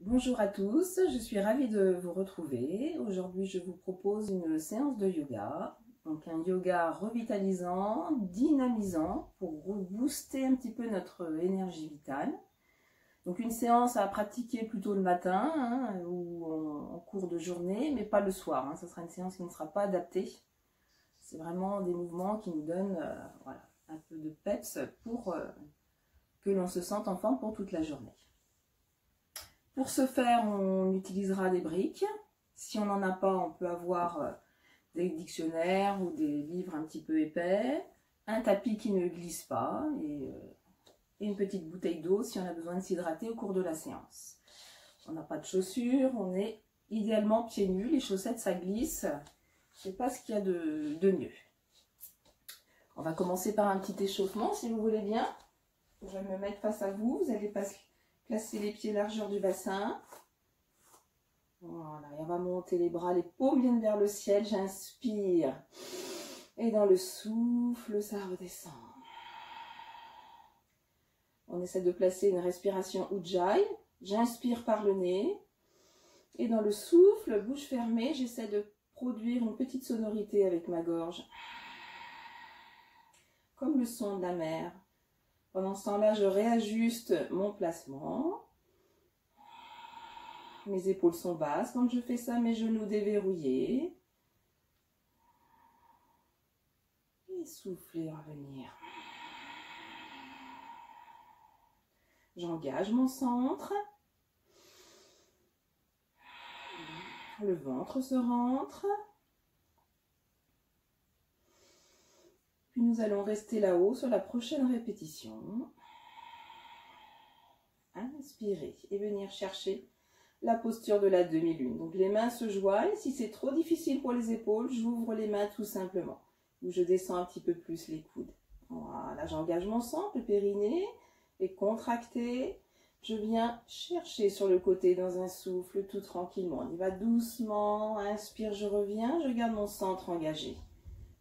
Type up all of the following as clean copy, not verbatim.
Bonjour à tous, je suis ravie de vous retrouver. Aujourd'hui, je vous propose une séance de yoga. Donc un yoga revitalisant, dynamisant pour booster un petit peu notre énergie vitale. Donc une séance à pratiquer plutôt le matin ou en cours de journée, mais pas le soir. Ce sera une séance qui ne sera pas adaptée. C'est vraiment des mouvements qui nous donnent voilà, un peu de peps pour que l'on se sente en forme pour toute la journée. Pour ce faire, on utilisera des briques. Si on n'en a pas, on peut avoir des dictionnaires ou des livres un petit peu épais, un tapis qui ne glisse pas et une petite bouteille d'eau si on a besoin de s'hydrater au cours de la séance. On n'a pas de chaussures, on est idéalement pieds nus. Les chaussettes, ça glisse. Je ne sais pas ce qu'il y a de mieux. On va commencer par un petit échauffement, si vous voulez bien. Je vais me mettre face à vous. Vous allez placer les pieds largeur du bassin. Voilà, et on va monter les bras, les paumes viennent vers le ciel. J'inspire. Et dans le souffle, ça redescend. On essaie de placer une respiration Ujjayi. J'inspire par le nez. Et dans le souffle, bouche fermée, j'essaie de produire une petite sonorité avec ma gorge. Comme le son de la mer. Pendant ce temps-là, je réajuste mon placement. Mes épaules sont basses. Quand je fais ça, mes genoux déverrouillés. Et souffler, revenir. J'engage mon centre. Le ventre se rentre. Puis nous allons rester là-haut sur la prochaine répétition. Inspirez et venir chercher la posture de la demi-lune. Donc les mains se joignent. Si c'est trop difficile pour les épaules, j'ouvre les mains tout simplement. Ou je descends un petit peu plus les coudes. Voilà, j'engage mon centre, le périnée est contracté. Je viens chercher sur le côté dans un souffle tout tranquillement. On y va doucement. Inspire, je reviens. Je garde mon centre engagé.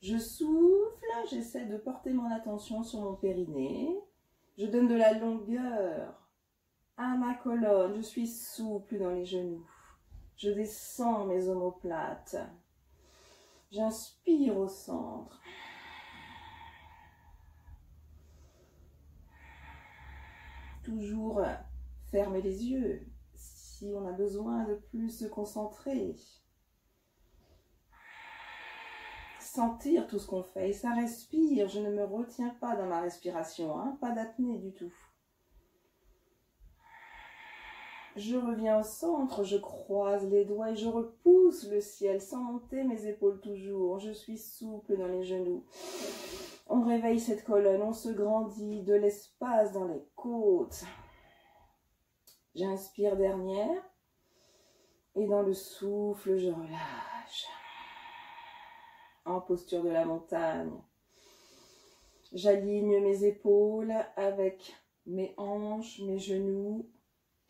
Je souffle. J'essaie de porter mon attention sur mon périnée. Je donne de la longueur à ma colonne. Je suis souple dans les genoux. Je descends mes omoplates. J'inspire au centre. Toujours fermer les yeux si on a besoin de plus se concentrer. Sentir tout ce qu'on fait et ça respire. Je ne me retiens pas dans ma respiration, pas d'apnée du tout. Je reviens au centre, je croise les doigts et je repousse le ciel sans monter mes épaules toujours. Je suis souple dans les genoux. On réveille cette colonne, on se grandit, de l'espace dans les côtes. J'inspire dernière et dans le souffle, je relâche. En posture de la montagne. J'aligne mes épaules avec mes hanches, mes genoux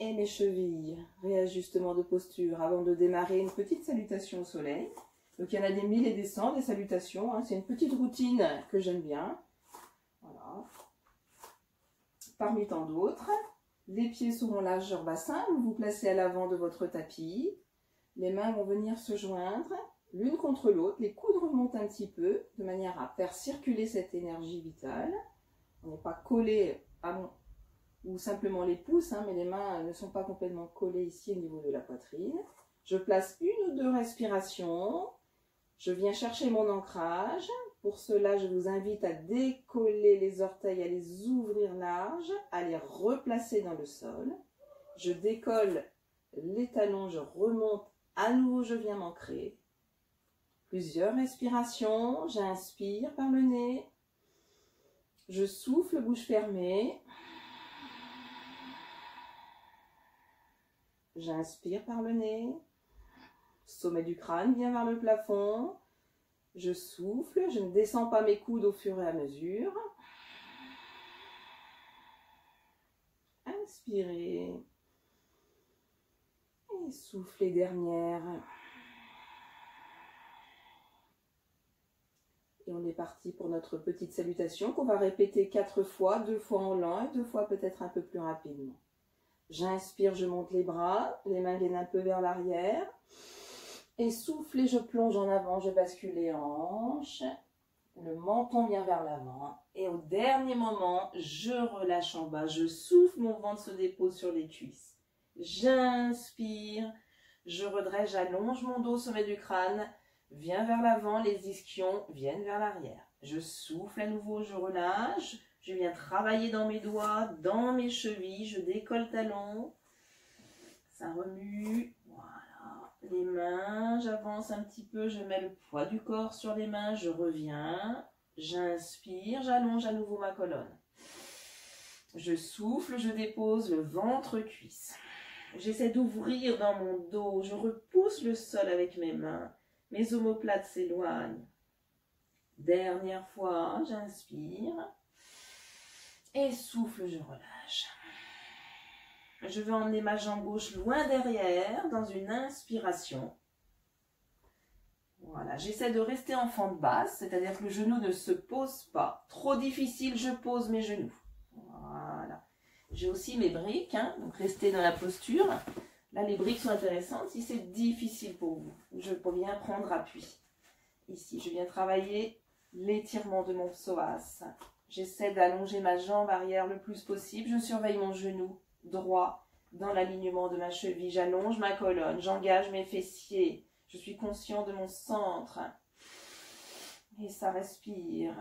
et mes chevilles. Réajustement de posture avant de démarrer une petite salutation au soleil. Donc il y en a des 1000 et des 100, des salutations. C'est une petite routine que j'aime bien. Voilà. Parmi tant d'autres, les pieds seront largeur bassin. Vous vous placez à l'avant de votre tapis. Les mains vont venir se joindre l'une contre l'autre. Les coudes remontent un petit peu de manière à faire circuler cette énergie vitale. On n'est pas collé ou simplement les pouces, mais les mains ne sont pas complètement collées ici au niveau de la poitrine. Je place une ou deux respirations. Je viens chercher mon ancrage. Pour cela, je vous invite à décoller les orteils, à les ouvrir large, à les replacer dans le sol. Je décolle les talons, je remonte. À nouveau, je viens m'ancrer. Plusieurs respirations. J'inspire par le nez. Je souffle, bouche fermée. J'inspire par le nez. Sommet du crâne vient vers le plafond. Je souffle. Je ne descends pas mes coudes au fur et à mesure. Inspirez. Et soufflez dernière. Et on est parti pour notre petite salutation qu'on va répéter 4 fois, 2 fois en lent et 2 fois peut-être un peu plus rapidement. J'inspire, je monte les bras, les mains viennent un peu vers l'arrière. Et souffle et je plonge en avant, je bascule les hanches. Le menton vient vers l'avant. Et au dernier moment, je relâche en bas. Je souffle, mon ventre se dépose sur les cuisses. J'inspire, je redresse, j'allonge mon dos au sommet du crâne. Viens vers l'avant, les ischions viennent vers l'arrière. Je souffle à nouveau, je relâche. Je viens travailler dans mes doigts, dans mes chevilles. Je décolle talon. Ça remue. Voilà. Les mains, j'avance un petit peu. Je mets le poids du corps sur les mains. Je reviens. J'inspire. J'allonge à nouveau ma colonne. Je souffle. Je dépose le ventre-cuisse. J'essaie d'ouvrir dans mon dos. Je repousse le sol avec mes mains. Mes omoplates s'éloignent. Dernière fois, j'inspire. Et souffle, je relâche. Je vais emmener ma jambe gauche loin derrière dans une inspiration. Voilà, j'essaie de rester en fente basse, c'est-à-dire que le genou ne se pose pas. Trop difficile, je pose mes genoux. Voilà. J'ai aussi mes briques, hein, donc restez dans la posture. Là, les briques sont intéressantes si c'est difficile pour vous. Je viens prendre appui. Ici, je viens travailler l'étirement de mon psoas. J'essaie d'allonger ma jambe arrière le plus possible. Je surveille mon genou droit dans l'alignement de ma cheville. J'allonge ma colonne. J'engage mes fessiers. Je suis conscient de mon centre. Et ça respire.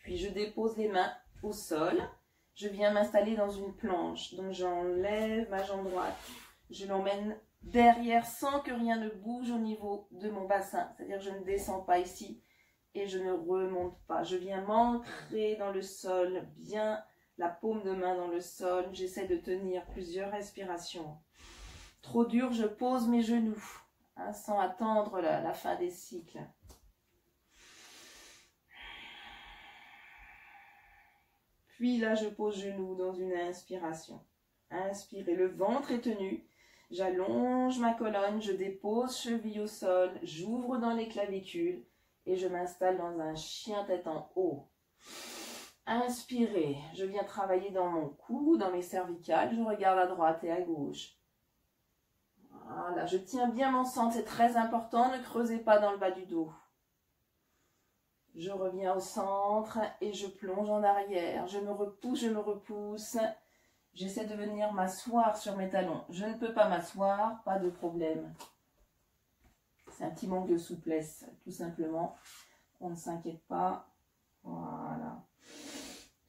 Puis je dépose les mains au sol. Je viens m'installer dans une planche. Donc j'enlève ma jambe droite. Je l'emmène derrière sans que rien ne bouge au niveau de mon bassin. C'est-à-dire que je ne descends pas ici. Et je ne remonte pas. Je viens m'ancrer dans le sol, bien la paume de main dans le sol. J'essaie de tenir plusieurs respirations. Trop dur, je pose mes genoux, hein, sans attendre la fin des cycles. Puis là, je pose genoux dans une inspiration. Inspirez, le ventre est tenu. J'allonge ma colonne, je dépose cheville au sol, j'ouvre dans les clavicules. Et je m'installe dans un chien tête en haut. Inspirez. Je viens travailler dans mon cou, dans mes cervicales. Je regarde à droite et à gauche. Voilà. Je tiens bien mon centre. C'est très important. Ne creusez pas dans le bas du dos. Je reviens au centre et je plonge en arrière. Je me repousse, je me repousse. J'essaie de venir m'asseoir sur mes talons. Je ne peux pas m'asseoir. Pas de problème. C'est un petit manque de souplesse, tout simplement. On ne s'inquiète pas. Voilà.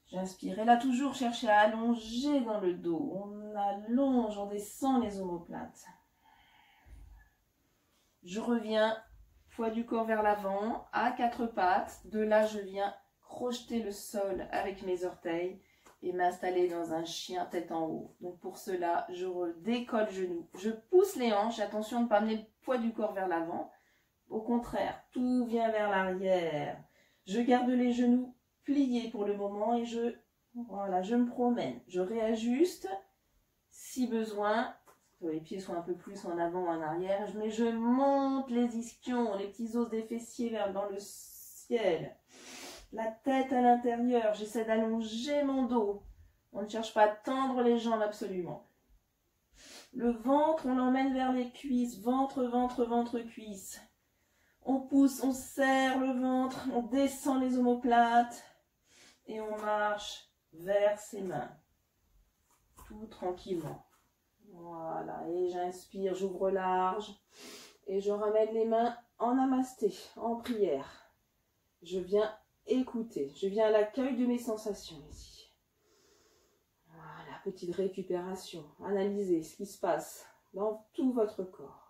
J'inspire. Et là, toujours chercher à allonger dans le dos. On allonge, on descend les omoplates. Je reviens, poids du corps vers l'avant, à quatre pattes. De là, je viens crocheter le sol avec mes orteils et m'installer dans un chien tête en haut. Donc pour cela, je redécolle genoux. Je pousse les hanches. Attention de ne pas amener le poids du corps vers l'avant. Au contraire, tout vient vers l'arrière. Je garde les genoux pliés pour le moment et je me promène. Je réajuste si besoin. Que les pieds soient un peu plus en avant ou en arrière. Mais je monte les ischions, les petits os des fessiers dans le ciel. La tête à l'intérieur. J'essaie d'allonger mon dos. On ne cherche pas à tendre les jambes absolument. Le ventre, on l'emmène vers les cuisses. Ventre, ventre, ventre, cuisses. On pousse, on serre le ventre, on descend les omoplates et on marche vers ses mains. Tout tranquillement. Voilà, et j'inspire, j'ouvre large et je ramène les mains en namasté, en prière. Je viens écouter, je viens à l'accueil de mes sensations ici. Voilà, petite récupération. Analysez ce qui se passe dans tout votre corps.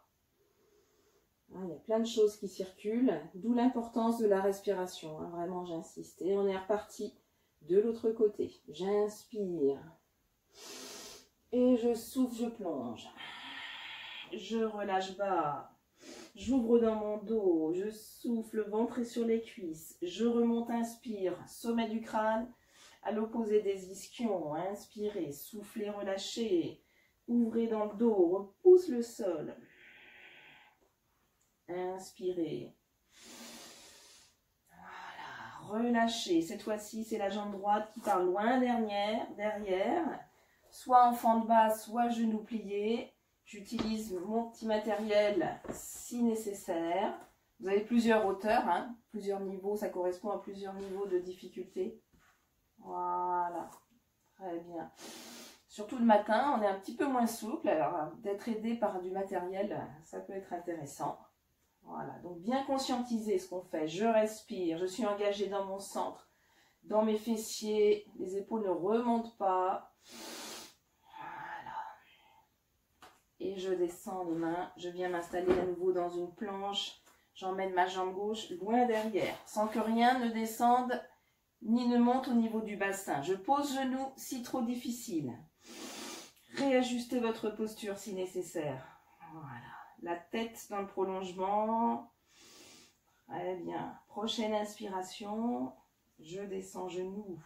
Il y a plein de choses qui circulent, d'où l'importance de la respiration. Vraiment, j'insiste. Et on est reparti de l'autre côté. J'inspire. Et je souffle, je plonge. Je relâche bas. J'ouvre dans mon dos. Je souffle, le ventre est sur les cuisses. Je remonte, inspire. Sommet du crâne à l'opposé des ischions. Inspirez, soufflez, relâchez. Ouvrez dans le dos. Repousse le sol. Inspirez. Voilà, relâchez. Cette fois-ci, c'est la jambe droite qui part loin derrière. soit enfant de base, soit genou plié. J'utilise mon petit matériel si nécessaire. Vous avez plusieurs hauteurs, hein, plusieurs niveaux, ça correspond à plusieurs niveaux de difficulté. Voilà, très bien. Surtout le matin, on est un petit peu moins souple, alors d'être aidé par du matériel, ça peut être intéressant. Voilà, donc bien conscientiser ce qu'on fait. Je respire, je suis engagée dans mon centre, dans mes fessiers, les épaules ne remontent pas. Voilà. Et je descends les mains, je viens m'installer à nouveau dans une planche. J'emmène ma jambe gauche loin derrière, sans que rien ne descende ni ne monte au niveau du bassin. Je pose genou si trop difficile. Réajustez votre posture si nécessaire. Voilà. La tête dans le prolongement. Très bien. Prochaine inspiration. Je descends genoux.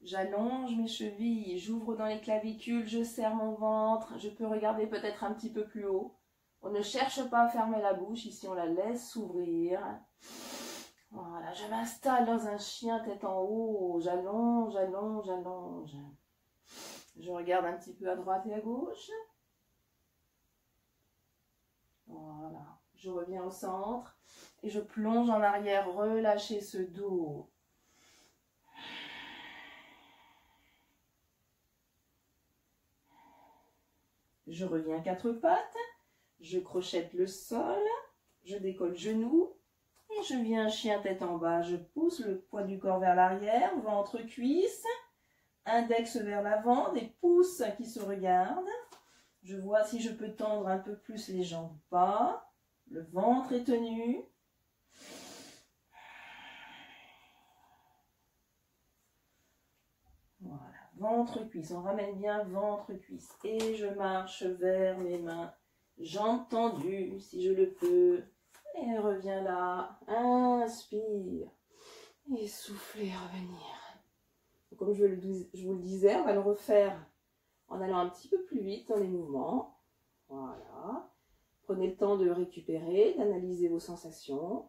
J'allonge mes chevilles. J'ouvre dans les clavicules. Je serre mon ventre. Je peux regarder peut-être un petit peu plus haut. On ne cherche pas à fermer la bouche. Ici, on la laisse s'ouvrir. Voilà. Je m'installe dans un chien tête en haut. J'allonge, j'allonge, j'allonge. Je regarde un petit peu à droite et à gauche. Voilà. Je reviens au centre et je plonge en arrière. Relâchez ce dos. Je reviens quatre pattes. Je crochette le sol. Je décolle genou. Et je viens chien tête en bas. Je pousse le poids du corps vers l'arrière. Ventre, cuisse. Index vers l'avant. Des pouces qui se regardent. Je vois si je peux tendre un peu plus les jambes bas. Le ventre est tenu. Voilà, ventre, cuisse. On ramène bien ventre, cuisse. Et je marche vers mes mains. Jambes tendues, si je le peux. Et reviens là. Inspire. Et soufflez, revenir. Comme je vous le disais, on va le refaire en allant un petit peu plus vite dans les mouvements. Voilà. Prenez le temps de récupérer, d'analyser vos sensations.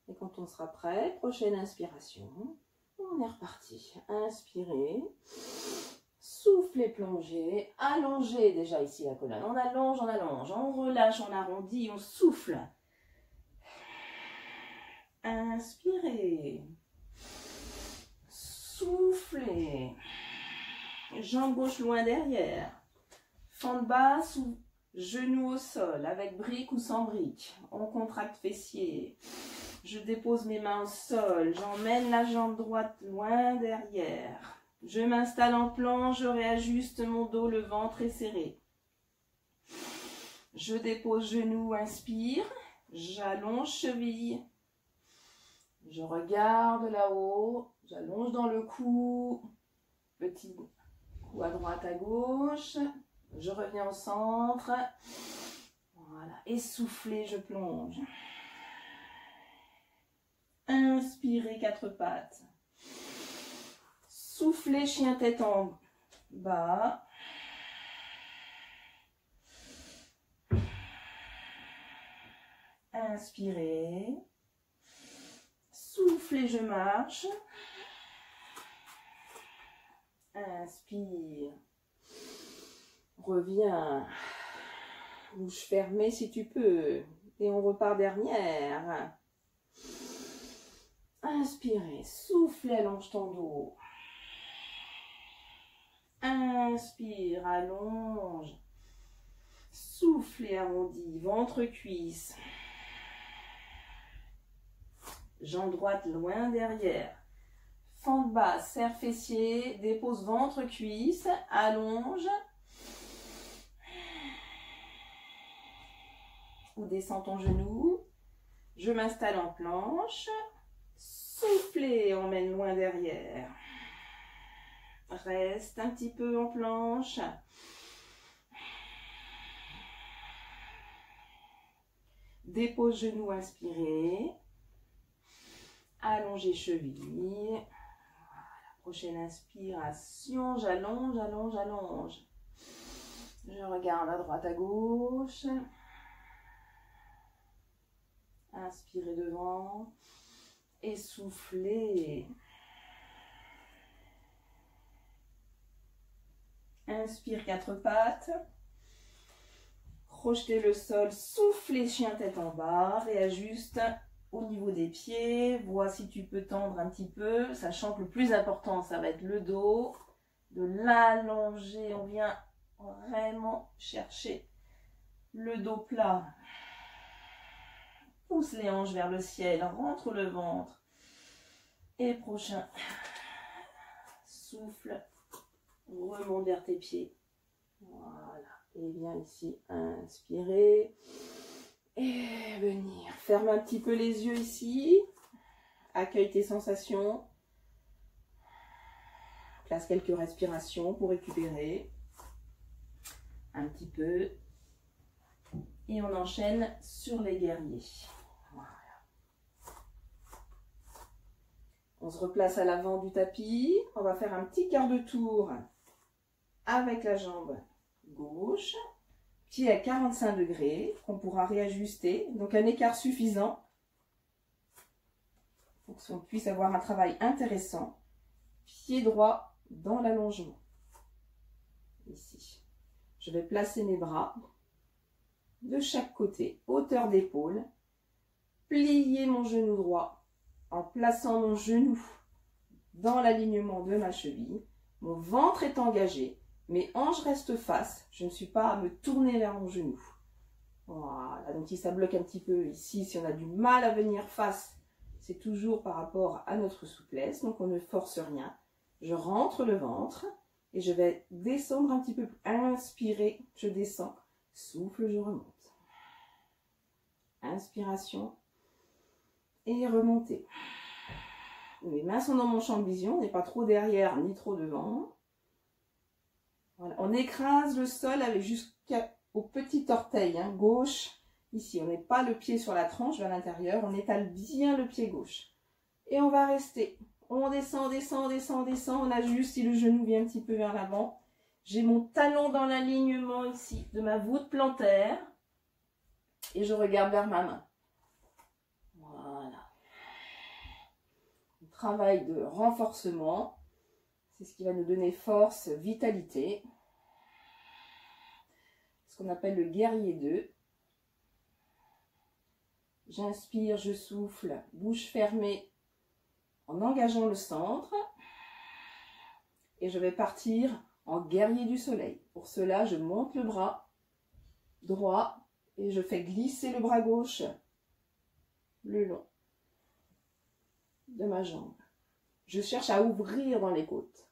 Et quand on sera prêt, prochaine inspiration. On est reparti. Inspirez. Soufflez, plongez. Allongez déjà ici la colonne. On allonge, on allonge. On relâche, on arrondit, on souffle. Inspirez. Soufflez. Jambe gauche loin derrière. Fente basse ou genou au sol, avec brique ou sans brique. On contracte fessier. Je dépose mes mains au sol. J'emmène la jambe droite loin derrière. Je m'installe en planche. Je réajuste mon dos. Le ventre est serré. Je dépose genou. Inspire. J'allonge cheville. Je regarde là-haut. J'allonge dans le cou. Petit coup à droite, à gauche. Je reviens au centre. Voilà. Essoufflez, je plonge. Inspirez, quatre pattes. Soufflez, chien tête en bas. Inspirez. Soufflez, je marche. Inspire. Reviens. Bouche fermée si tu peux. Et on repart dernière. Inspirez. Soufflez, allonge ton dos. Inspire, allonge. Soufflez, arrondi. Ventre, cuisse. Jambe droite loin derrière. Fente basse, serre fessier. Dépose ventre, cuisse. Allonge. Ou descends ton genou. Je m'installe en planche. Soufflez, emmène loin derrière. Reste un petit peu en planche. Dépose genou, inspirez. Allongez cheville. Voilà, prochaine inspiration. J'allonge, allonge, allonge. Je regarde à droite, à gauche. Inspirez devant. Essoufflez. Inspire, quatre pattes. Crochetez le sol, soufflez chien tête en bas. Réajuste au niveau des pieds. Vois si tu peux tendre un petit peu. Sachant que le plus important, ça va être le dos. De l'allonger. On vient vraiment chercher le dos plat. Pousse les hanches vers le ciel. Rentre le ventre. Et prochain. Souffle. Remonte vers tes pieds. Voilà. Et viens ici. Inspirer. Et venir. Ferme un petit peu les yeux ici. Accueille tes sensations. Place quelques respirations pour récupérer. Un petit peu. Et on enchaîne sur les guerriers. Voilà. On se replace à l'avant du tapis. On va faire un petit quart de tour avec la jambe gauche. Pied à 45 degrés qu'on pourra réajuster. Donc un écart suffisant pour qu'on puisse avoir un travail intéressant. Pied droit dans l'allongement. Ici. Je vais placer mes bras de chaque côté, hauteur d'épaule. Plier mon genou droit en plaçant mon genou dans l'alignement de ma cheville. Mon ventre est engagé, mes hanches restent face. Je ne suis pas à me tourner vers mon genou. Voilà, donc si ça bloque un petit peu ici, si on a du mal à venir face, c'est toujours par rapport à notre souplesse. Donc on ne force rien. Je rentre le ventre et je vais descendre un petit peu. Inspirer, je descends. Souffle, je remonte. Inspiration et remontez. Mes mains sont dans mon champ de vision, on n'est pas trop derrière ni trop devant. Voilà. On écrase le sol avec jusqu'au petit orteil gauche. Ici, on n'est pas le pied sur la tranche vers l'intérieur, on étale bien le pied gauche. Et on va rester. On descend, descend, descend, descend. On ajuste si le genou vient un petit peu vers l'avant. J'ai mon talon dans l'alignement ici de ma voûte plantaire. Et je regarde vers ma main. Voilà. Un travail de renforcement. C'est ce qui va nous donner force, vitalité. Ce qu'on appelle le guerrier 2. J'inspire, je souffle, bouche fermée en engageant le centre. Et je vais partir en guerrier du soleil. Pour cela, je monte le bras droit et je fais glisser le bras gauche le long de ma jambe. Je cherche à ouvrir dans les côtes.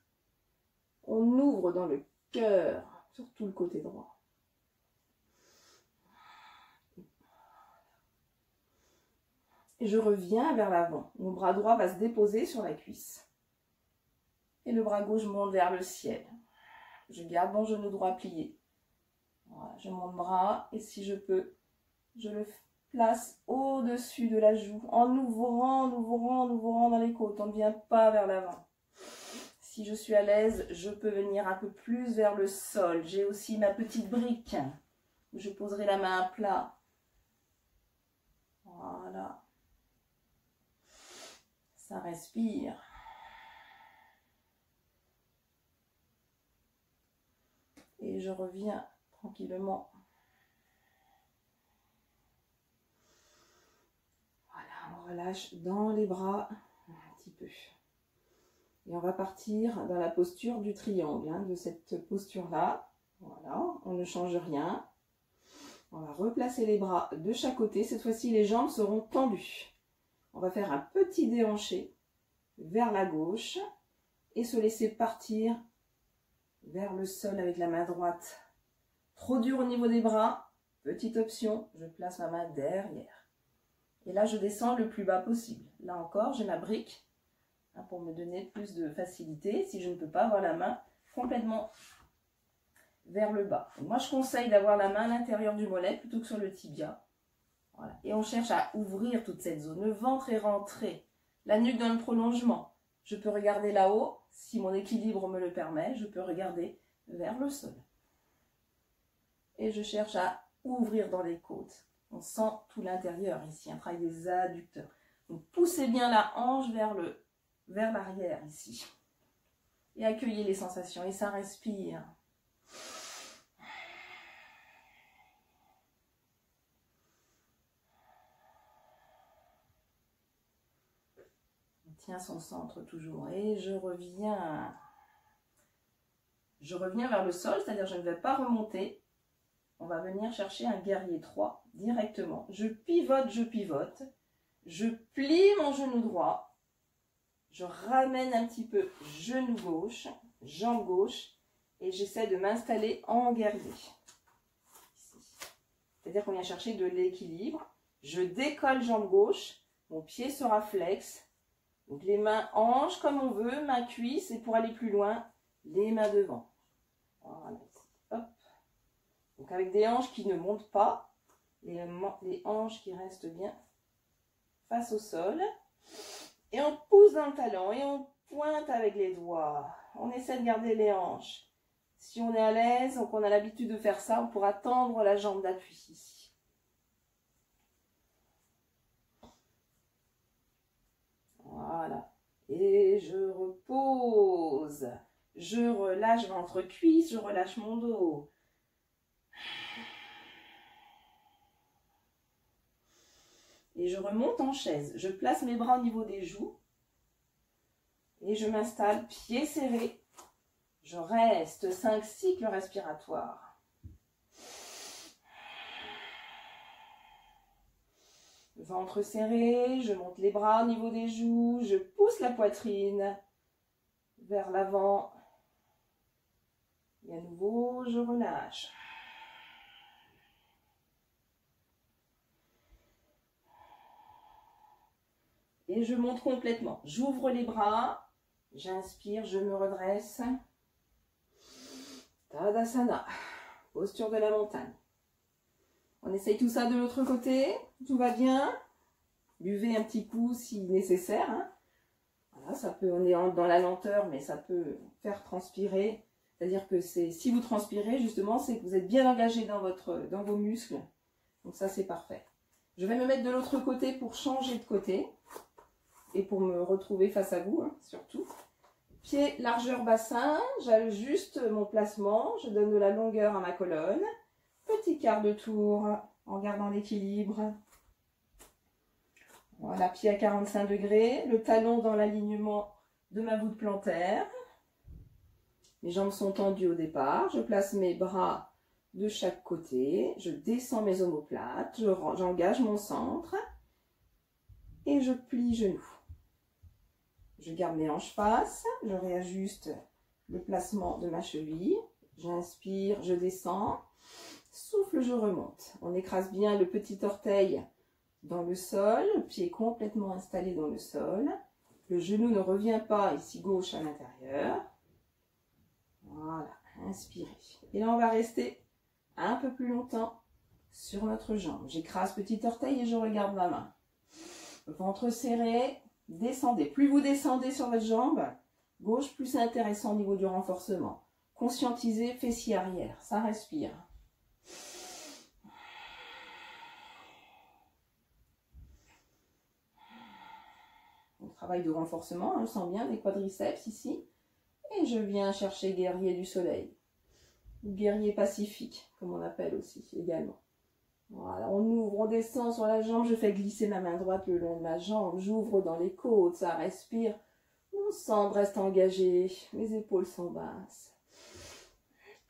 On ouvre dans le cœur, surtout le côté droit. Et je reviens vers l'avant. Mon bras droit va se déposer sur la cuisse. Et le bras gauche monte vers le ciel. Je garde mon genou droit plié. Voilà, je monte le bras et si je peux, je le place au-dessus de la joue en ouvrant, ouvrant, ouvrant dans les côtes. On ne vient pas vers l'avant. Si je suis à l'aise, je peux venir un peu plus vers le sol. J'ai aussi ma petite brique où je poserai la main à plat. Voilà. Ça respire. Et je reviens tranquillement. Voilà, on relâche dans les bras un petit peu. Et on va partir dans la posture du triangle, de cette posture-là. Voilà, on ne change rien. On va replacer les bras de chaque côté. Cette fois-ci, les jambes seront tendues. On va faire un petit déhanché vers la gauche et se laisser partir vers le sol avec la main droite. Trop dur au niveau des bras, petite option, je place ma main derrière. Et là, je descends le plus bas possible. Là encore, j'ai ma brique pour me donner plus de facilité. Si je ne peux pas avoir la main complètement vers le bas. Donc moi, je conseille d'avoir la main à l'intérieur du mollet plutôt que sur le tibia. Voilà. Et on cherche à ouvrir toute cette zone. Le ventre est rentré, la nuque dans le prolongement. Je peux regarder là-haut, si mon équilibre me le permet, je peux regarder vers le sol. Et je cherche à ouvrir dans les côtes. On sent tout l'intérieur ici, un travail des adducteurs. Donc poussez bien la hanche vers l'arrière ici. Et accueillez les sensations et ça respire. On tient son centre toujours. Et je reviens vers le sol, c'est-à-dire je ne vais pas remonter. On va venir chercher un guerrier 3 directement. Je pivote. Je plie mon genou droit. Je ramène un petit peu genou gauche, jambe gauche. Et j'essaie de m'installer en guerrier. C'est-à-dire qu'on vient chercher de l'équilibre. Je décolle jambe gauche. Mon pied sera flex. Donc les mains hanches comme on veut, mains cuisses. Et pour aller plus loin, les mains devant. Voilà. Hop. Donc avec des hanches qui ne montent pas. Les hanches qui restent bien face au sol. Et on pousse dans le talon. Et on pointe avec les doigts. On essaie de garder les hanches. Si on est à l'aise, donc on a l'habitude de faire ça, on pourra tendre la jambe d'appui ici. Voilà. Et je repose. Je relâche ventre-cuisse, je relâche mon dos. Et je remonte en chaise. Je place mes bras au niveau des joues. Et je m'installe, pieds serrés. Je reste 5 cycles respiratoires. Ventre serré, je monte les bras au niveau des joues, je pousse la poitrine vers l'avant. Et à nouveau, je relâche. Et je monte complètement. J'ouvre les bras, j'inspire, je me redresse. Tadasana, posture de la montagne. On essaye tout ça de l'autre côté, tout va bien. Buvez un petit coup si nécessaire. Hein. Voilà, ça peut, on est dans la lenteur, mais ça peut faire transpirer. C'est-à-dire que si vous transpirez, justement, c'est que vous êtes bien engagé dans vos muscles. Donc ça, c'est parfait. Je vais me mettre de l'autre côté pour changer de côté. Et pour me retrouver face à vous, hein, surtout. Pied, largeur bassin, j'ajuste mon placement, je donne de la longueur à ma colonne. Petit quart de tour en gardant l'équilibre. Voilà, pied à 45 degrés, le talon dans l'alignement de ma voûte plantaire. Mes jambes sont tendues au départ, je place mes bras de chaque côté, je descends mes omoplates, j'engage mon centre et je plie genoux. Je garde mes hanches face, je réajuste le placement de ma cheville. J'inspire, je descends. Souffle, je remonte. On écrase bien le petit orteil dans le sol, le pied complètement installé dans le sol. Le genou ne revient pas ici gauche à l'intérieur. Voilà, inspirez. Et là, on va rester un peu plus longtemps sur notre jambe. J'écrase petit orteil et je regarde ma main. Ventre serré. Descendez. Plus vous descendez sur votre jambe gauche, plus c'est intéressant au niveau du renforcement. Conscientisez, fessier arrière. Ça respire. On travail de renforcement. On sent bien des quadriceps ici. Et je viens chercher guerrier du soleil. Ou guerrier pacifique, comme on appelle aussi également. Voilà, on ouvre, on descend sur la jambe, je fais glisser ma main droite le long de ma jambe, j'ouvre dans les côtes, ça respire, mon centre reste engagé, mes épaules sont basses.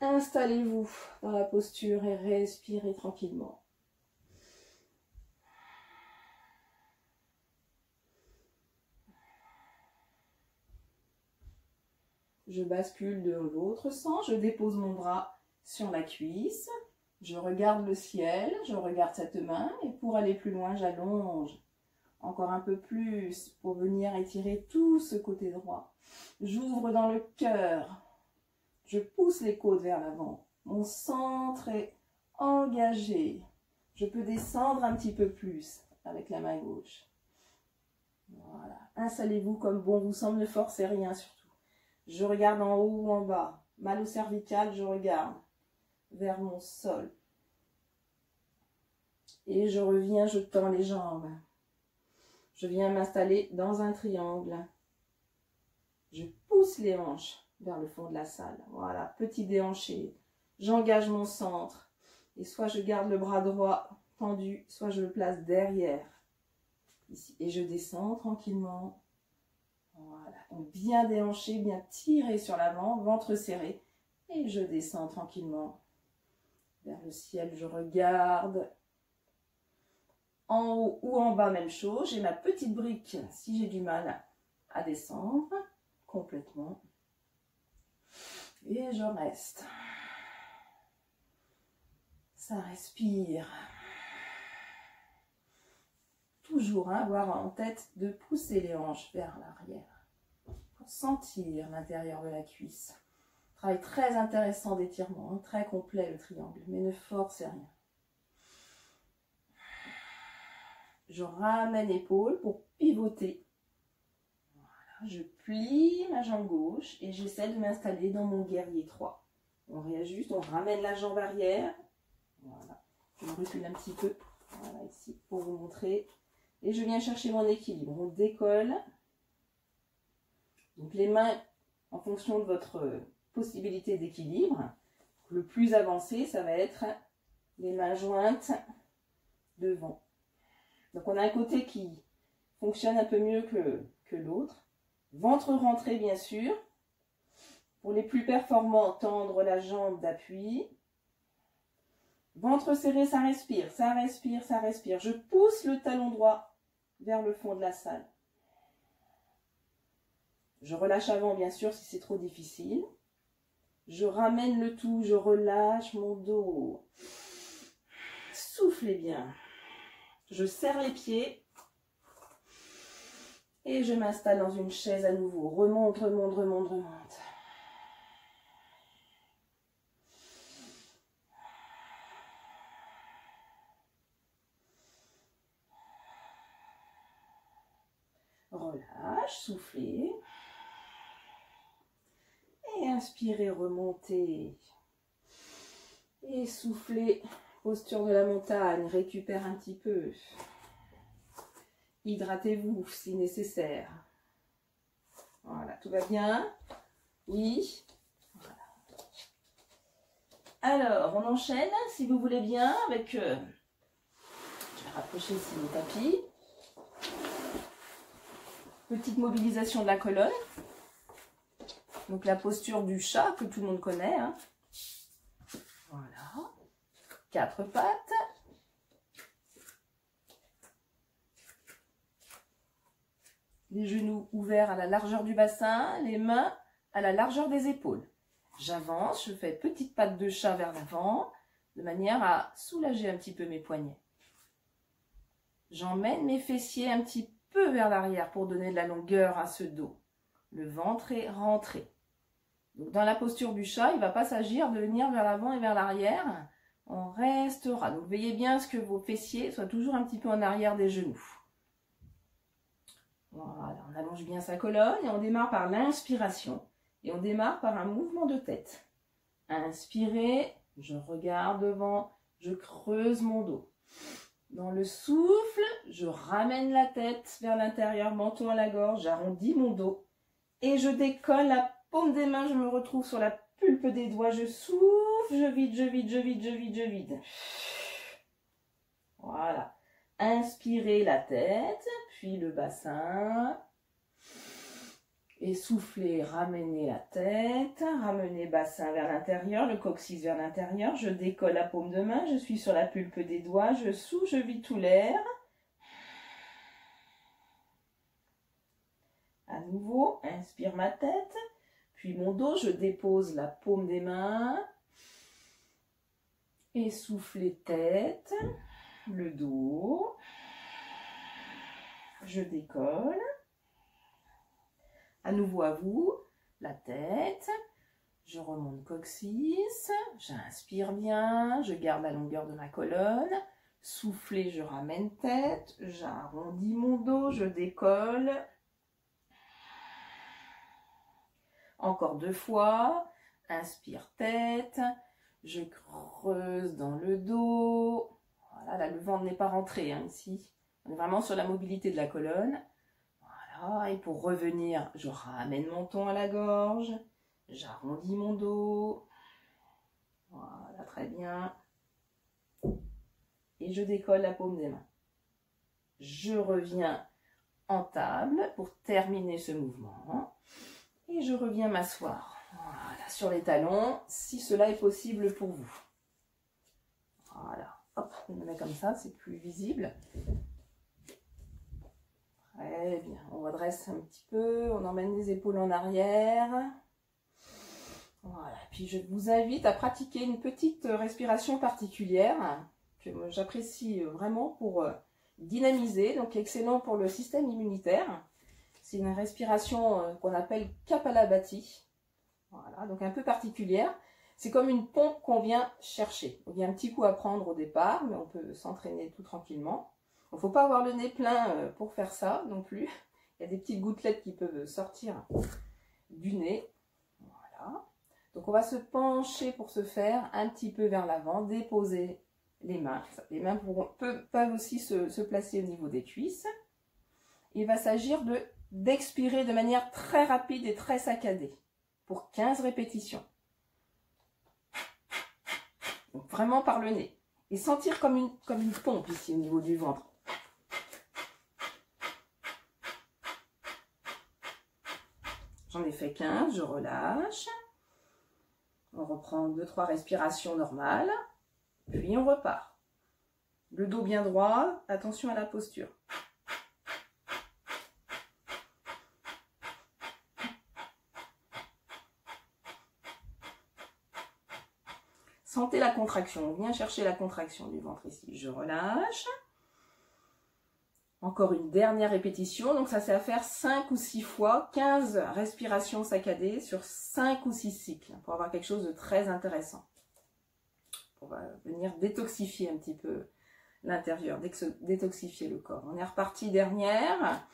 Installez-vous dans la posture et respirez tranquillement. Je bascule de l'autre sens, je dépose mon bras sur la cuisse. Je regarde le ciel, je regarde cette main et pour aller plus loin, j'allonge encore un peu plus pour venir étirer tout ce côté droit. J'ouvre dans le cœur, je pousse les côtes vers l'avant. Mon centre est engagé. Je peux descendre un petit peu plus avec la main gauche. Voilà. Installez-vous comme bon vous semble, ne forcez rien surtout. Je regarde en haut ou en bas. Mal au cervical, je regarde vers mon sol. Et je reviens, je tends les jambes. Je viens m'installer dans un triangle. Je pousse les hanches vers le fond de la salle. Voilà, petit déhanché. J'engage mon centre. Et soit je garde le bras droit tendu, soit je le place derrière. Ici. Et je descends tranquillement. Voilà. Donc bien déhanché, bien tiré sur l'avant, ventre serré. Et je descends tranquillement vers le ciel. Je regarde. En haut ou en bas, même chose. J'ai ma petite brique si j'ai du mal à descendre complètement. Et je reste. Ça respire. Toujours avoir en tête de pousser les hanches vers l'arrière pour sentir l'intérieur de la cuisse. Travail très intéressant d'étirement, hein, très complet le triangle, mais ne forcez rien. Je ramène l'épaule pour pivoter. Voilà, je plie ma jambe gauche et j'essaie de m'installer dans mon guerrier 3. On réajuste, on ramène la jambe arrière. Voilà, je me recule un petit peu. Voilà, ici, pour vous montrer. Et je viens chercher mon équilibre. On décolle. Donc les mains, en fonction de votre possibilité d'équilibre, le plus avancé, ça va être les mains jointes devant. Donc on a un côté qui fonctionne un peu mieux que l'autre. Ventre rentré, bien sûr. Pour les plus performants, tendre la jambe d'appui. Ventre serré, ça respire, ça respire, ça respire. Je pousse le talon droit vers le fond de la salle. Je relâche avant, bien sûr, si c'est trop difficile. Je ramène le tout, je relâche mon dos. Soufflez bien. Je serre les pieds. Et je m'installe dans une chaise à nouveau. Remonte, remonte, remonte, remonte. Relâche, soufflez. Et inspirez, remontez. Et soufflez, posture de la montagne, récupère un petit peu. Hydratez-vous si nécessaire. Voilà, tout va bien? Oui. Voilà. Alors, on enchaîne, si vous voulez bien, avec... je vais rapprocher ici le tapis. Petite mobilisation de la colonne. Donc la posture du chat que tout le monde connaît. Hein. Voilà. 4 pattes. Les genoux ouverts à la largeur du bassin, les mains à la largeur des épaules. J'avance, je fais petite patte de chat vers l'avant, de manière à soulager un petit peu mes poignets. J'emmène mes fessiers un petit peu vers l'arrière pour donner de la longueur à ce dos. Le ventre est rentré. Donc dans la posture du chat, il ne va pas s'agir de venir vers l'avant et vers l'arrière. On restera. Donc veillez bien à ce que vos fessiers soient toujours un petit peu en arrière des genoux. Voilà, on allonge bien sa colonne et on démarre par l'inspiration. Et on démarre par un mouvement de tête. Inspirez, je regarde devant, je creuse mon dos. Dans le souffle, je ramène la tête vers l'intérieur, menton à la gorge, j'arrondis mon dos. Et je décolle la paume des mains, je me retrouve sur la pulpe des doigts, je souffle, je vide, je vide, je vide, je vide, je vide. Voilà. Inspirez la tête, puis le bassin. Et soufflez, ramenez la tête, ramenez bassin vers l'intérieur, le coccyx vers l'intérieur. Je décolle la paume de main, je suis sur la pulpe des doigts, je souffle, je vide tout l'air. À nouveau, inspire ma tête, puis mon dos, je dépose la paume des mains. Et soufflez tête, le dos. Je décolle. À nouveau à vous, la tête, je remonte coccyx, j'inspire bien, je garde la longueur de ma colonne, soufflez, je ramène tête, j'arrondis mon dos, je décolle. Encore 2 fois, inspire tête, je creuse dans le dos. Voilà, là le ventre n'est pas rentré hein, ici, on est vraiment sur la mobilité de la colonne. Voilà, et pour revenir, je ramène mon menton à la gorge, j'arrondis mon dos. Voilà. bien. Et je décolle la paume des mains. Je reviens en table pour terminer ce mouvement. Et je reviens m'asseoir. Voilà, sur les talons, si cela est possible pour vous. Voilà, hop, je me mets comme ça, c'est plus visible. Très bien, on redresse un petit peu, on emmène les épaules en arrière. Voilà, puis je vous invite à pratiquer une petite respiration particulière que j'apprécie vraiment pour dynamiser, donc excellent pour le système immunitaire. C'est une respiration qu'on appelle Kapalabhati. Voilà, donc un peu particulière. C'est comme une pompe qu'on vient chercher. Il y a un petit coup à prendre au départ, mais on peut s'entraîner tout tranquillement. Il ne faut pas avoir le nez plein pour faire ça non plus. Il y a des petites gouttelettes qui peuvent sortir du nez. Voilà. Donc on va se pencher pour ce faire un petit peu vers l'avant, déposer les mains. Les mains peuvent aussi se placer au niveau des cuisses. Il va s'agir d'expirer de manière très rapide et très saccadée pour 15 répétitions. Donc vraiment par le nez. Et sentir comme une pompe ici au niveau du ventre. J'en ai fait 15, je relâche. On reprend 2-3 respirations normales. Puis on repart. Le dos bien droit, attention à la posture. Sentez la contraction, on vient chercher la contraction du ventre ici. Je relâche. Encore une dernière répétition, donc ça c'est à faire 5 ou 6 fois, 15 respirations saccadées sur 5 ou 6 cycles, pour avoir quelque chose de très intéressant. On va venir détoxifier un petit peu l'intérieur, détoxifier le corps. On est reparti dernière.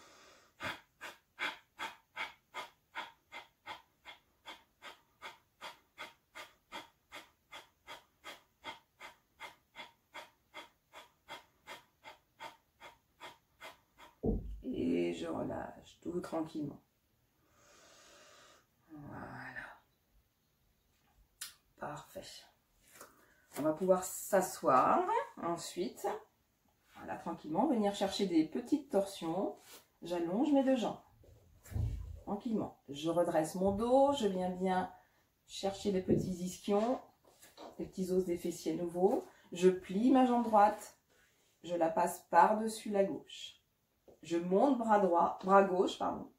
Et je relâche tout tranquillement. Voilà. Parfait. On va pouvoir s'asseoir ensuite. Voilà, tranquillement. Venir chercher des petites torsions. J'allonge mes deux jambes. Tranquillement. Je redresse mon dos. Je viens bien chercher les petits ischions, les petits os des fessiers nouveaux. Je plie ma jambe droite. Je la passe par-dessus la gauche. Je monte bras gauche, pardon.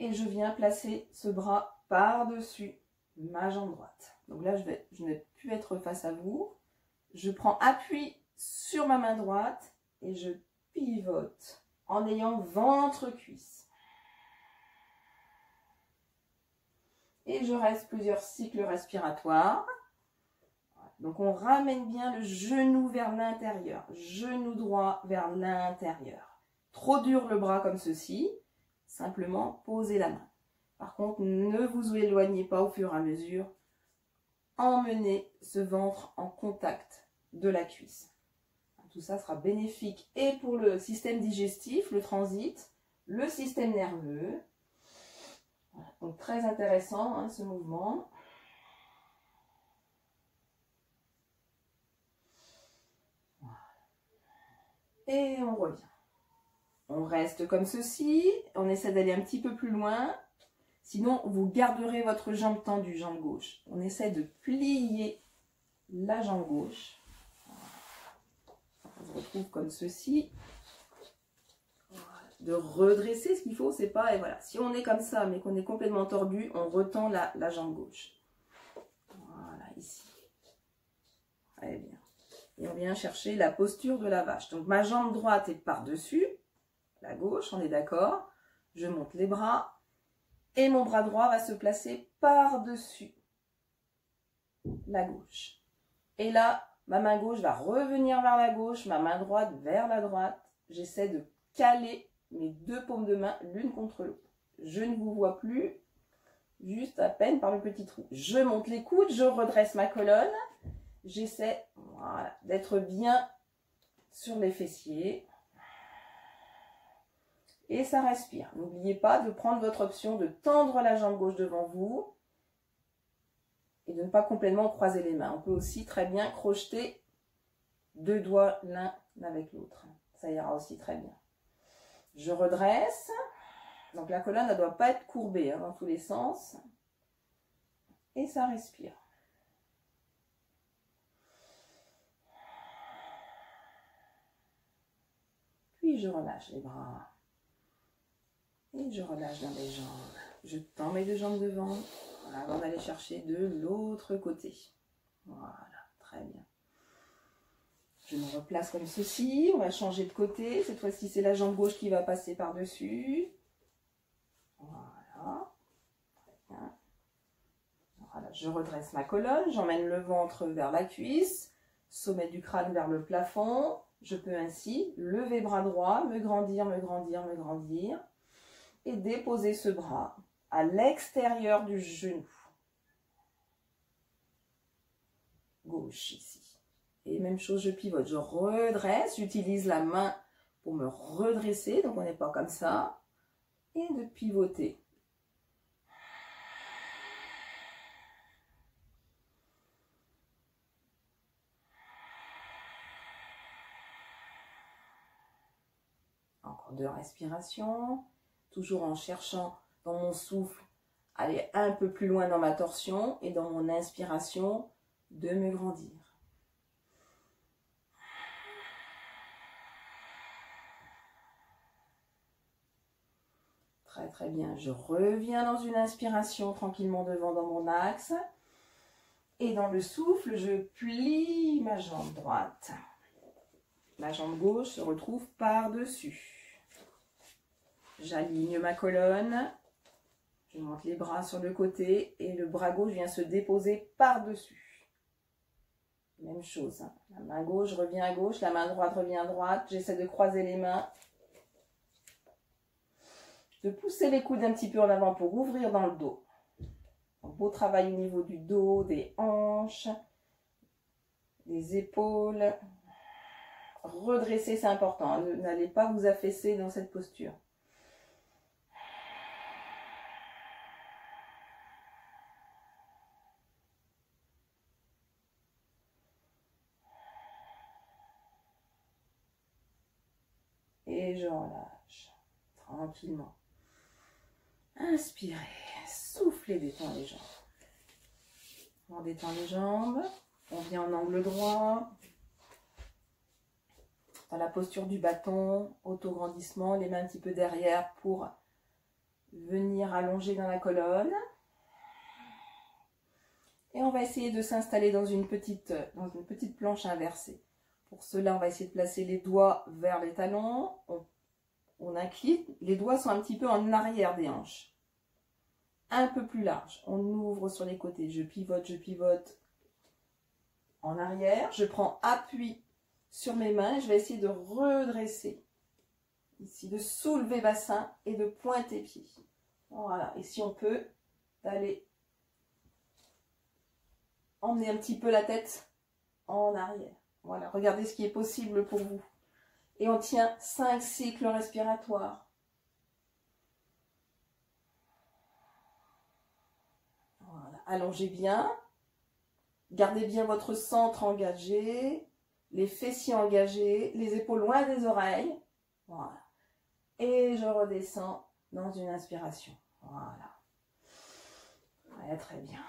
Et je viens placer ce bras par-dessus ma jambe droite. Donc là, je ne vais plus être face à vous. Je prends appui sur ma main droite et je pivote en ayant ventre-cuisse. Et je reste plusieurs cycles respiratoires. Donc on ramène bien le genou vers l'intérieur, genou droit vers l'intérieur. Trop dur le bras comme ceci, simplement posez la main. Par contre, ne vous éloignez pas au fur et à mesure. Emmenez ce ventre en contact de la cuisse. Tout ça sera bénéfique et pour le système digestif, le transit, le système nerveux. Voilà. Donc très intéressant hein, ce mouvement. Et on revient. On reste comme ceci, on essaie d'aller un petit peu plus loin, sinon vous garderez votre jambe tendue, jambe gauche. On essaie de plier la jambe gauche. On se retrouve comme ceci. De redresser, ce qu'il faut, c'est pas, et voilà, si on est comme ça, mais qu'on est complètement tordu, on retend la jambe gauche. Voilà, ici. Très bien. Et on vient chercher la posture de la vache. Donc ma jambe droite est par-dessus, la gauche, on est d'accord. Je monte les bras et mon bras droit va se placer par-dessus la gauche. Et là, ma main gauche va revenir vers la gauche, ma main droite vers la droite. J'essaie de caler mes deux paumes de main l'une contre l'autre. Je ne vous vois plus, juste à peine par le petit trou. Je monte les coudes, je redresse ma colonne. J'essaie voilà, d'être bien sur les fessiers. Et ça respire. N'oubliez pas de prendre votre option de tendre la jambe gauche devant vous. et de ne pas complètement croiser les mains. On peut aussi très bien crocheter 2 doigts l'un avec l'autre. Ça ira aussi très bien. Je redresse. Donc la colonne ne doit pas être courbée dans tous les sens. Et ça respire. Puis je relâche les bras. Et je relâche dans les jambes. Je tends mes 2 jambes devant avant d'aller chercher de l'autre côté. Voilà, très bien. Je me replace comme ceci. On va changer de côté. Cette fois-ci, c'est la jambe gauche qui va passer par-dessus. Voilà. Très bien. Voilà. Je redresse ma colonne. J'emmène le ventre vers la cuisse. Sommet du crâne vers le plafond. Je peux ainsi lever bras droit, me grandir, me grandir, me grandir. Et déposer ce bras à l'extérieur du genou. Gauche ici. Et même chose, je pivote, je redresse, j'utilise la main pour me redresser, donc on n'est pas comme ça. Et de pivoter. Encore 2 respirations. Toujours en cherchant dans mon souffle, aller un peu plus loin dans ma torsion et dans mon inspiration, de me grandir. Très très bien. Je reviens dans une inspiration tranquillement devant dans mon axe. Et dans le souffle, je plie ma jambe droite. Ma jambe gauche se retrouve par-dessus. J'aligne ma colonne, je monte les bras sur le côté et le bras gauche vient se déposer par-dessus. Même chose, hein. La main gauche revient à gauche, la main droite revient à droite. J'essaie de croiser les mains, de pousser les coudes un petit peu en avant pour ouvrir dans le dos. Un beau travail au niveau du dos, des hanches, des épaules. Redresser, c'est important. N'allez pas vous affaisser dans cette posture. Et je relâche tranquillement. Inspirez, soufflez, détend les jambes. On détend les jambes, on vient en angle droit, dans la posture du bâton, auto-grandissement, les mains un petit peu derrière pour venir allonger dans la colonne. Et on va essayer de s'installer dans une petite planche inversée. Pour cela, on va essayer de placer les doigts vers les talons. On incline, les doigts sont un petit peu en arrière des hanches. Un peu plus large. On ouvre sur les côtés. Je pivote en arrière. Je prends appui sur mes mains. Je vais essayer de redresser. Ici, de soulever bassin et de pointer pied. Voilà. Et si on peut, d'aller emmener un petit peu la tête en arrière. Voilà, regardez ce qui est possible pour vous. Et on tient 5 cycles respiratoires. Voilà, allongez bien. Gardez bien votre centre engagé, les fessiers engagés, les épaules loin des oreilles. Voilà. Et je redescends dans une inspiration. Voilà. Ouais, très bien.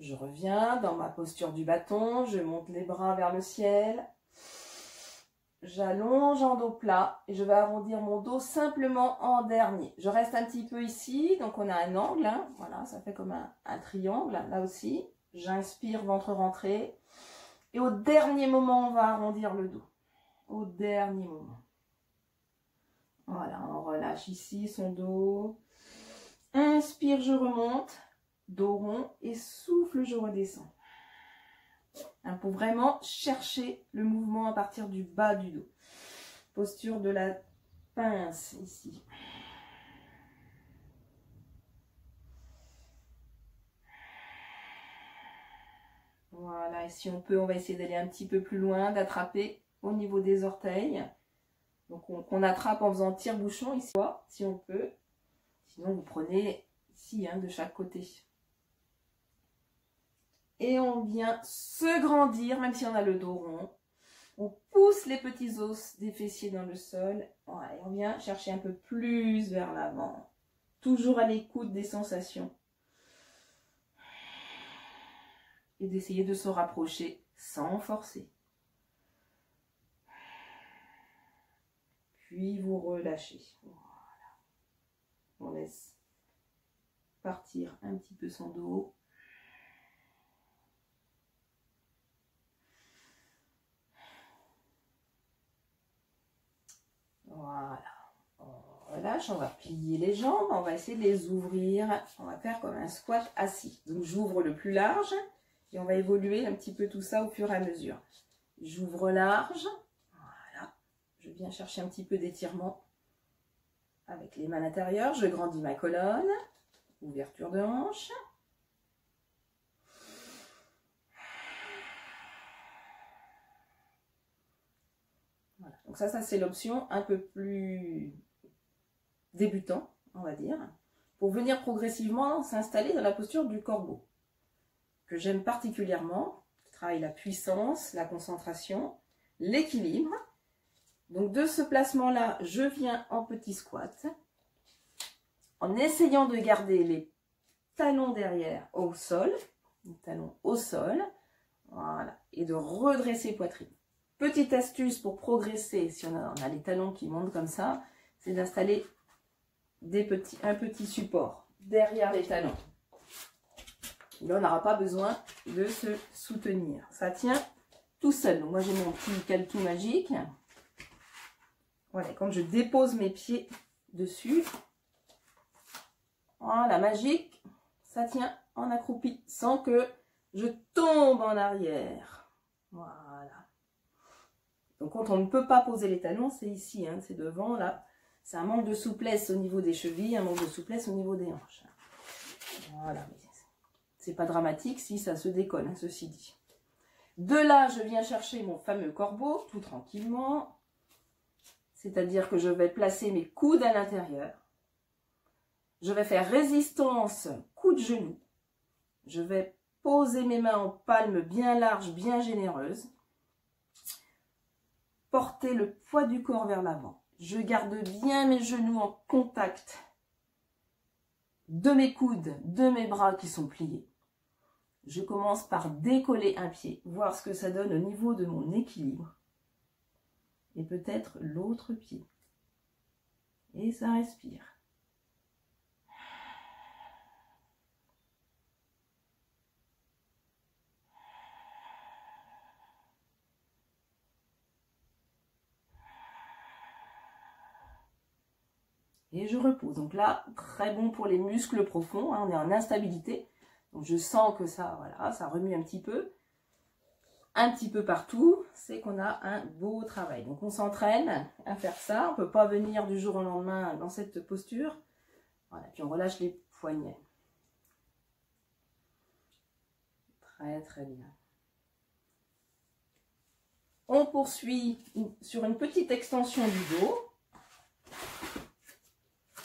Je reviens dans ma posture du bâton, je monte les bras vers le ciel, j'allonge en dos plat et je vais arrondir mon dos simplement en dernier. Je reste un petit peu ici, donc on a un angle, hein, voilà, ça fait comme un triangle, là aussi. J'inspire, ventre rentré. Et au dernier moment, on va arrondir le dos. Au dernier moment. Voilà, on relâche ici son dos. Inspire, je remonte. Dos rond et souffle, je redescends. Pour vraiment chercher le mouvement à partir du bas du dos. Posture de la pince ici. Voilà, et si on peut, on va essayer d'aller un petit peu plus loin, d'attraper au niveau des orteils. Donc on attrape en faisant tire-bouchon ici, si on peut. Sinon, vous prenez ici, hein, de chaque côté. Et on vient se grandir, même si on a le dos rond. On pousse les petits os des fessiers dans le sol. Voilà, et on vient chercher un peu plus vers l'avant. Toujours à l'écoute des sensations. Et d'essayer de se rapprocher sans forcer. Puis vous relâchez. Voilà. On laisse partir un petit peu son dos. Voilà. On relâche, on va plier les jambes, on va essayer de les ouvrir. On va faire comme un squat assis. Donc j'ouvre le plus large et on va évoluer un petit peu tout ça au fur et à mesure. J'ouvre large. Voilà. Je viens chercher un petit peu d'étirement avec les mains à l'intérieur. Je grandis ma colonne. Ouverture de hanche. Voilà. Donc ça c'est l'option un peu plus débutant, on va dire, pour venir progressivement s'installer dans la posture du corbeau, que j'aime particulièrement, qui travaille la puissance, la concentration, l'équilibre. Donc de ce placement-là, je viens en petit squat, en essayant de garder les talons derrière au sol, les talons au sol, voilà, et de redresser poitrine. Petite astuce pour progresser, si on a les talons qui montent comme ça, c'est d'installer un petit support derrière les talons. Là, on n'aura pas besoin de se soutenir. Ça tient tout seul. Donc moi, j'ai mon petit caletou magique. Voilà, quand je dépose mes pieds dessus, voilà, magique, ça tient en accroupi sans que je tombe en arrière. Voilà. Donc quand on ne peut pas poser les talons, c'est ici, hein, c'est devant, là. C'est un manque de souplesse au niveau des chevilles, un manque de souplesse au niveau des hanches. Voilà. C'est pas dramatique si ça se décolle, hein, ceci dit. De là, je viens chercher mon fameux corbeau, tout tranquillement. C'est-à-dire que je vais placer mes coudes à l'intérieur. Je vais faire résistance, coup de genou. Je vais poser mes mains en palme bien large, bien généreuse. Porter le poids du corps vers l'avant. Je garde bien mes genoux en contact de mes coudes, de mes bras qui sont pliés. Je commence par décoller un pied, voir ce que ça donne au niveau de mon équilibre. Et peut-être l'autre pied. Et ça respire. Et je repose. Donc là, très bon pour les muscles profonds. Hein, on est en instabilité. Donc je sens que ça, voilà, ça remue un petit peu partout. C'est qu'on a un beau travail. Donc on s'entraîne à faire ça. On ne peut pas venir du jour au lendemain dans cette posture. Voilà, puis on relâche les poignets. Très très bien. On poursuit sur une petite extension du dos.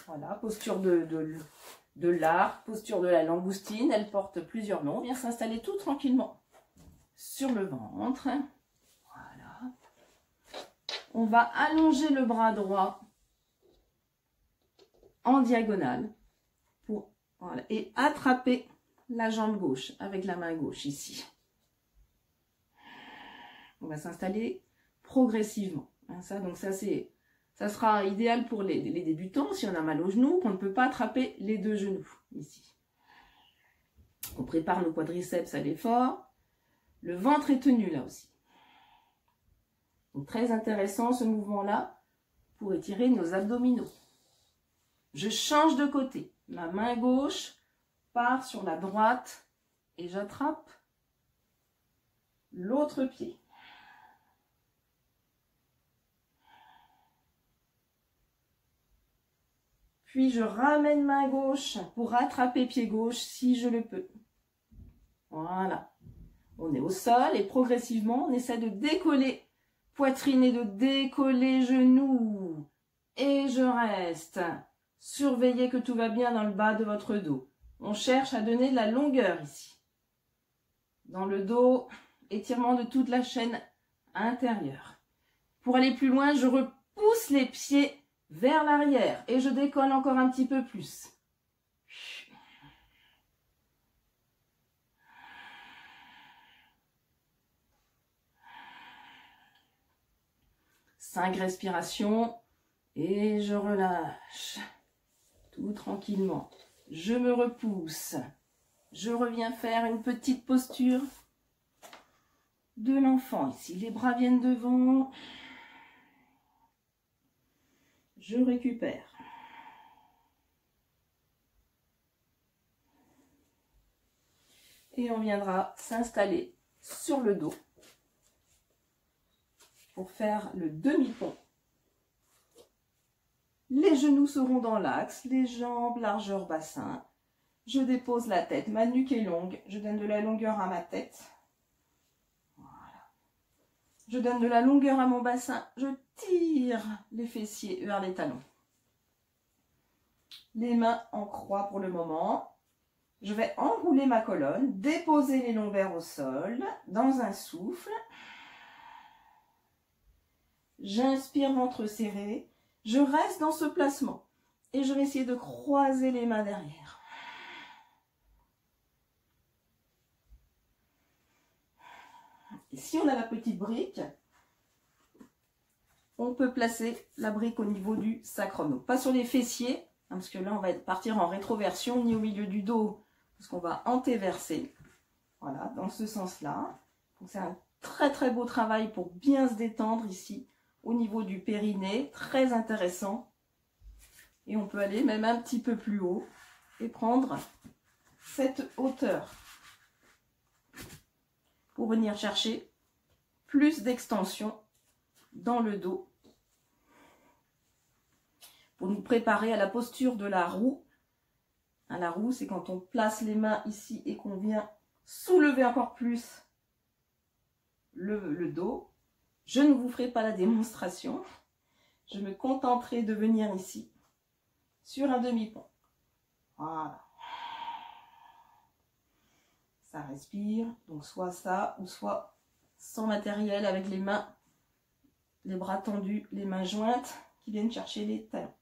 Voilà, posture de l'arc, posture de la langoustine. Elle porte plusieurs noms. On vient s'installer tout tranquillement sur le ventre. Voilà. On va allonger le bras droit en diagonale pour, voilà, et attraper la jambe gauche avec la main gauche ici. On va s'installer progressivement. Hein, ça sera idéal pour les débutants si on a mal aux genoux, qu'on ne peut pas attraper les deux genoux ici. On prépare nos quadriceps à l'effort. Le ventre est tenu là aussi. Donc très intéressant ce mouvement-là pour étirer nos abdominaux. Je change de côté. Ma main gauche part sur la droite et j'attrape l'autre pied. Puis je ramène main gauche pour rattraper pied gauche si je le peux. Voilà. On est au sol et progressivement, on essaie de décoller poitrine et de décoller genoux. Et je reste. Surveillez que tout va bien dans le bas de votre dos. On cherche à donner de la longueur ici. dans le dos, étirement de toute la chaîne intérieure. Pour aller plus loin, je repousse les pieds vers l'arrière et je décolle encore un petit peu plus. 5 respirations et je relâche tout tranquillement. Je me repousse. Je reviens faire une petite posture de l'enfant. Ici, les bras viennent devant. Je récupère. Et on viendra s'installer sur le dos pour faire le demi-pont. Les genoux seront dans l'axe, les jambes largeur bassin. Je dépose la tête, ma nuque est longue, je donne de la longueur à ma tête. Voilà. Je donne de la longueur à mon bassin, je tire les fessiers vers les talons. Les mains en croix pour le moment. Je vais enrouler ma colonne, déposer les lombaires au sol, dans un souffle. J'inspire, ventre serré. Je reste dans ce placement et je vais essayer de croiser les mains derrière. Et si on a la petite brique, on peut placer la brique au niveau du sacrum. Donc pas sur les fessiers, hein, parce que là on va partir en rétroversion, ni au milieu du dos, parce qu'on va antéverser. Voilà, dans ce sens-là. Donc c'est un très très beau travail pour bien se détendre ici, au niveau du périnée, très intéressant. Et on peut aller même un petit peu plus haut et prendre cette hauteur pour venir chercher plus d'extension dans le dos. Pour nous préparer à la posture de la roue. La roue, c'est quand on place les mains ici et qu'on vient soulever encore plus le dos. Je ne vous ferai pas la démonstration. Je me contenterai de venir ici sur un demi-pont. Voilà. Ça respire. Donc soit ça ou soit sans matériel avec les mains, les bras tendus, les mains jointes qui viennent chercher les talons.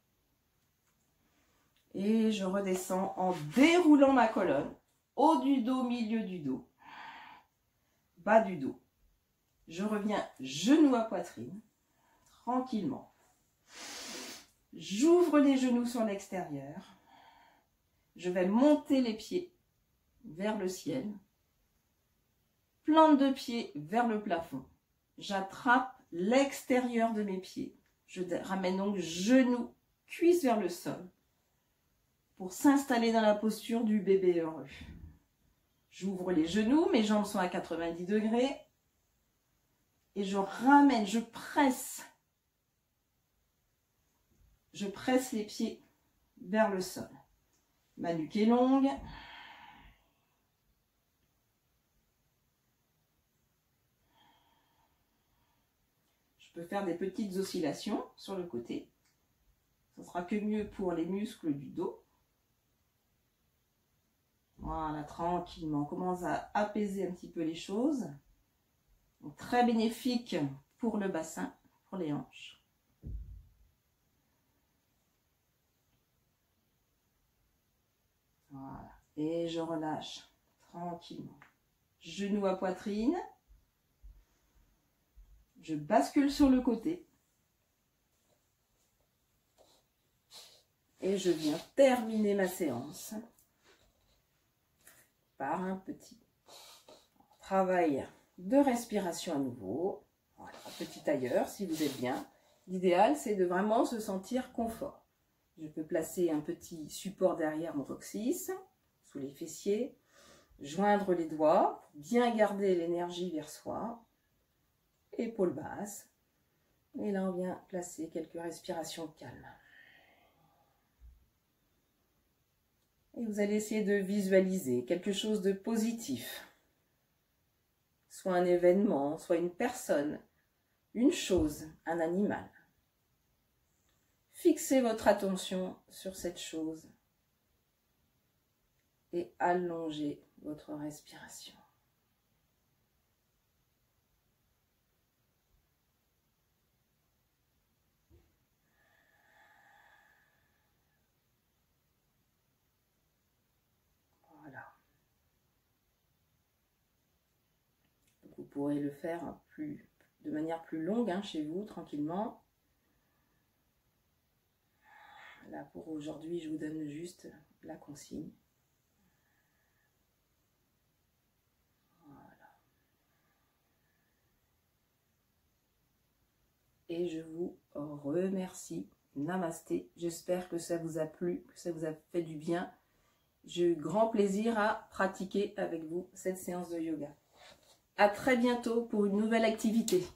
Et je redescends en déroulant ma colonne. Haut du dos, milieu du dos. Bas du dos. Je reviens genou à poitrine, tranquillement. J'ouvre les genoux sur l'extérieur. Je vais monter les pieds vers le ciel. Plante de pied vers le plafond. J'attrape l'extérieur de mes pieds. Je ramène donc genoux, cuisses vers le sol pour s'installer dans la posture du bébé heureux. J'ouvre les genoux, mes jambes sont à 90 degrés. Et je ramène, je presse les pieds vers le sol. Ma nuque est longue. Je peux faire des petites oscillations sur le côté. Ce sera que mieux pour les muscles du dos. Voilà, tranquillement. On commence à apaiser un petit peu les choses. Donc, très bénéfique pour le bassin, pour les hanches. Voilà. Et je relâche tranquillement. Genoux à poitrine. Je bascule sur le côté. Et je viens terminer ma séance par un petit travail de respiration à nouveau. Voilà, petit tailleur si vous êtes bien. L'idéal, c'est de vraiment se sentir confort. Je peux placer un petit support derrière mon coccyx, sous les fessiers, joindre les doigts, bien garder l'énergie vers soi, épaules basses. Et là, on vient placer quelques respirations calmes. Et vous allez essayer de visualiser quelque chose de positif. Soit un événement, soit une personne, une chose, un animal. Fixez votre attention sur cette chose et allongez votre respiration. pourrez le faire de manière plus longue hein, chez vous, tranquillement. Là, pour aujourd'hui, je vous donne juste la consigne. Voilà. Et je vous remercie. Namasté. J'espère que ça vous a plu, que ça vous a fait du bien. J'ai eu grand plaisir à pratiquer avec vous cette séance de yoga. À très bientôt pour une nouvelle activité.